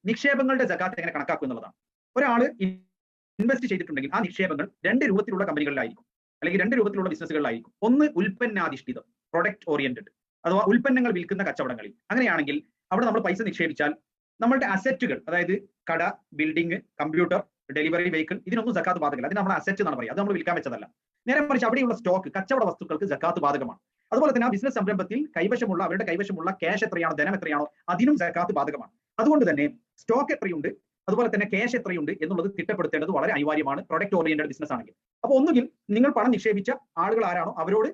നിക്ഷേപങ്ങളുടെ സകാത്ത് എങ്ങനെ കണക്കാക്കും എന്നുള്ളതാണ്. ഒരാൾ ഇൻവെസ്റ്റ് ചെയ്തിട്ടുണ്ടെങ്കിൽ ആ നിക്ഷേപങ്ങൾ രണ്ട് രൂപത്തിലുള്ള കമ്പനികളിലായിരിക്കും, അല്ലെങ്കിൽ രണ്ട് രൂപത്തിലുള്ള ബിസിനസ്സുകളിലായിരിക്കും. ഒന്ന് ഉൽപ്പന്നാധിഷ്ഠിതം, പ്രൊഡക്റ്റ് ഓറിയന്റഡ്, അഥവാ ഉൽപ്പന്നങ്ങൾ വിൽക്കുന്ന കച്ചവടങ്ങളിൽ. അങ്ങനെയാണെങ്കിൽ അവിടെ നമ്മൾ പൈസ നിക്ഷേപിച്ചാൽ നമ്മളുടെ അസറ്റുകൾ, അതായത് കട, ബിൽഡിംഗ്, കമ്പ്യൂട്ടർ, ഡെലിവറി വെഹിക്കിൾ, ഇതിനൊന്നും സക്കാത്ത് ബാധകമല്ല. അതിന് നമ്മൾ അസറ്റ് എന്നാണ് പറയുക. അത് നമ്മൾ വിൽക്കാൻ വെച്ചതല്ല. നേരെ മറിച്ച് അവിടെയുള്ള സ്റ്റോക്ക്, കച്ചവട വസ്തുക്കൾക്ക് സക്കാത്ത് ബാധകമാണ്. അതുപോലെ തന്നെ ആ ബിസിനസ് സംരംഭത്തിൽ അവരുടെ കൈവശമുള്ള ക്യാഷ് എത്രയാണോ, ധനം എത്രയാണോ, അതിനും സക്കാത്ത് ബാധകമാണ്. അതുകൊണ്ട് തന്നെ സ്റ്റോക്ക് എത്രയുണ്ട്, അതുപോലെ തന്നെ ക്യാഷ് എത്രയുണ്ട് എന്നുള്ളത് തിട്ടപ്പെടുത്തേണ്ടത് വളരെ അനിവാര്യമാണ് പ്രൊഡക്റ്റ് ഓറിയന്റഡ് ബിസിനസ് ആണെങ്കിൽ. അപ്പോൾ ഒന്നുകിൽ നിങ്ങൾ പണം നിക്ഷേപിച്ച ആളുകൾ ആരാണോ അവരോട്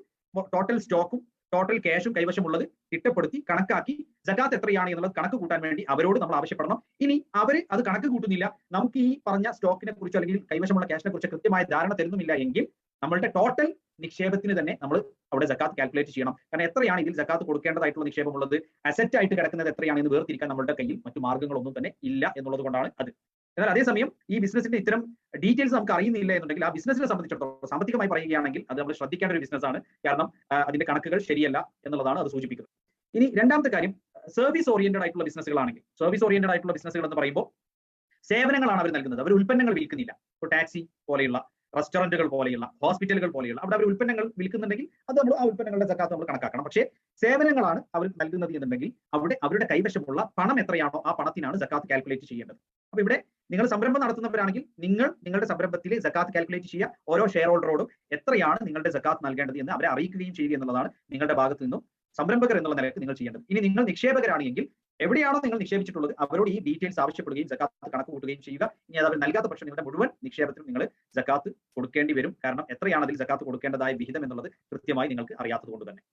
ടോട്ടൽ സ്റ്റോക്കും ടോട്ടൽ ക്യാഷും കൈവശമുള്ളത് തിട്ടപ്പെടുത്തി കണക്കാക്കി സകാത്ത് എത്രയാണ് എന്നുള്ളത് കണക്ക് കൂട്ടാൻ വേണ്ടി അവരോട് നമ്മൾ ആവശ്യപ്പെടണം. ഇനി അവർ അത് കണക്ക് കൂട്ടുന്നില്ല, നമുക്ക് ഈ പറഞ്ഞ സ്റ്റോക്കിനെ കുറിച്ചോ അല്ലെങ്കിൽ കൈവശമുള്ള ക്യാഷിനെ കുറിച്ച് കൃത്യമായ ധാരണ തരുന്നുമില്ല എങ്കിൽ നമ്മളുടെ ടോട്ടൽ നിക്ഷേപത്തിന് തന്നെ നമ്മൾ അവിടെ സക്കാത്ത് കാൽക്കുലേറ്റ് ചെയ്യണം. കാരണം എത്രയാണ് ഇതിൽ സക്കാത്ത് കൊടുക്കേണ്ടതായിട്ടുള്ള നിക്ഷേപമുള്ളത്, അസറ്റ് ആയിട്ട് കിടക്കുന്നത് എത്രയാണെന്ന് വേർതിരിക്കാൻ നമ്മളുടെ കയ്യിൽ മറ്റു മാർഗ്ഗങ്ങളൊന്നും തന്നെ ഇല്ല എന്നുള്ളത് കൊണ്ടാണ് അത്. എന്നാൽ അതേസമയം ഈ ബിസിനസിന്റെ ഇത്തരം ഡീറ്റെയിൽസ് നമുക്ക് അറിയുന്നില്ല എന്നുണ്ടെങ്കിൽ ആ ബിസിനസിനെ സംബന്ധിച്ചിടത്തോളം സാമ്പത്തികമായി പറയുകയാണെങ്കിൽ അത് നമ്മൾ ശ്രദ്ധിക്കേണ്ട ഒരു ബിസിനസ്സാണ്. കാരണം അതിന്റെ കണക്കുകൾ ശരിയല്ല എന്നുള്ളതാണ് അത് സൂചിപ്പിക്കുന്നത്. ഇനി രണ്ടാമത്തെ കാര്യം, സർവീസ് ഓറിയന്റഡ് ആയിട്ടുള്ള ബിസിനസ്സുകളാണെങ്കിൽ, സർവീസ് ഓറിയന്റഡ് ആയിട്ടുള്ള ബിസിനസ്സുകൾ എന്ന് പറയുമ്പോൾ സേവനങ്ങളാണ് അവർ നൽകുന്നത്. അവർ ഉൽപ്പന്നങ്ങൾ വിൽക്കുന്നില്ല. ഇപ്പോൾ ടാക്സി പോലെയുള്ള, റെസ്റ്റോറന്റുകൾ പോലെയുള്ള, ഹോസ്പിറ്റലുകൾ പോലെയുള്ള അവിടെ അവർ ഉൽപ്പന്നങ്ങൾ വിൽക്കുന്നുണ്ടെങ്കിൽ അത് നമ്മൾ ആ ഉൽപ്പന്നങ്ങളുടെ സക്കാത്ത് നമ്മൾ കണക്കാക്കണം. പക്ഷേ സേവനങ്ങളാണ് അവർ നൽകുന്നത് എന്നുണ്ടെങ്കിൽ അവിടെ അവരുടെ കൈവശമുള്ള പണം എത്രയാണോ ആ പണത്തിനാണ് സക്കാത്ത് കാൽക്കുലേറ്റ് ചെയ്യേണ്ടത്. അപ്പൊ ഇവിടെ നിങ്ങൾ സംരംഭം നടത്തുന്നവരാണെങ്കിൽ നിങ്ങളുടെ സംരംഭത്തിലെ സക്കാത്ത് കാൽക്കുലേറ്റ് ചെയ്യുക. ഓരോ ഷെയർ ഹോൾഡറോടും എത്രയാണ് നിങ്ങളുടെ സക്കാത്ത് നൽകേണ്ടത് എന്ന് അവരെ അറിയിക്കുകയും ചെയ്യുക എന്നുള്ളതാണ് നിങ്ങളുടെ ഭാഗത്തു നിന്നും സംരംഭകർ എന്നുള്ള നിലയ്ക്ക് നിങ്ങൾ ചെയ്യേണ്ടത്. ഇനി നിങ്ങൾ നിക്ഷേപകരാണെങ്കിൽ എവിടെയാണോ നിങ്ങൾ നിക്ഷേപിച്ചിട്ടുള്ളത് അവരോട് ഈ ഡീറ്റെയിൽസ് ആവശ്യപ്പെടുകയും സക്കാത്ത് കണക്ക് കൂട്ടുകയും ചെയ്യുക. ഇനി അത് അവർ നൽകാത്ത പക്ഷം നിങ്ങളുടെ മുഴുവൻ നിക്ഷേപത്തിനും നിങ്ങൾ സക്കാത്ത് കൊടുക്കേണ്ടി വരും. കാരണം എത്രയാണ് അതിൽ സക്കാത്ത് കൊടുക്കേണ്ടതായ വിഹിതം എന്നുള്ളത് കൃത്യമായി നിങ്ങൾക്ക് അറിയാത്തത് കൊണ്ട് തന്നെ.